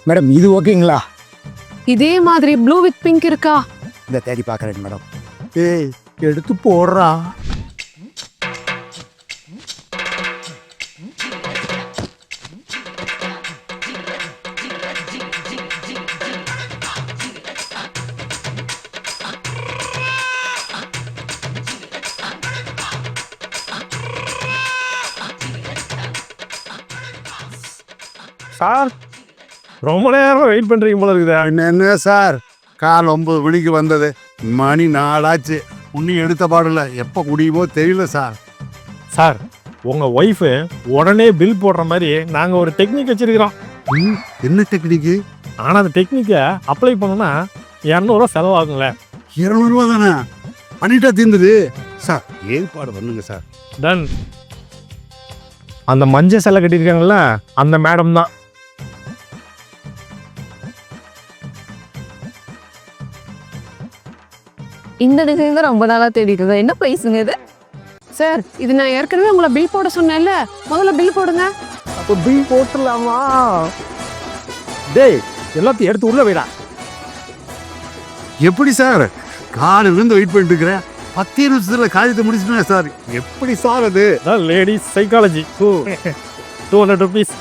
Madam இது ஓகேங்களா? இதே மாதிரி ப்ளூ வித் பிங்க் இருக்கா? இந்த தேடி பார்க்குறேன் மேடம். ஏய் எடுத்து போடுறா. சார் ரொம்ப நேரம் வெயிட் பண்ணுறீங்க போல இருக்குதா? என்ன சார், கால் 9 மணிக்கு வந்தது, மணி 4 ஆச்சு, இன்னும் எடுத்த பாடல. எப்போ முடியுமோ தெரியல சார். சார் உங்கள் ஒய்ஃபு உடனே பில் போடுற மாதிரி நாங்கள் ஒரு டெக்னிக் வச்சுருக்கிறோம். என்ன டெக்னிக்கு? ஆனால் அந்த டெக்னிக்கை அப்ளை பண்ணோன்னா 200 செலவாகுங்களே. 200 ரூபா தானே? பண்ணிட்டா தீர்ந்தது சார். ஏற்பாடு பண்ணுங்க சார். டன். அந்த மஞ்சள் சிலை கட்டியிருக்காங்கல்ல, அந்த மேடம் தான். இந்த டிசைன் தான் ரொம்ப நாளாக தேடிட்டு இருந்தேன். என்ன ப்ரைஸுங்க இது? சார் இது நான் ஏற்கனவே உங்களை பில் போட சொன்னேன்ல, முதல்ல பில் போடுங்க. அப்போ பில் போட்டுடலாமா? டேய் எல்லாத்தையும் எடுத்து உள்ள வைடா. எப்படி சார், காலிலிருந்து வெயிட் பண்ணிட்டு இருக்கிறேன். 10 நிமிஷத்துல காரியத்தை முடிச்சுட்டேன் சார். எப்படி சார் அது? Ladies psychology. 200 rupees.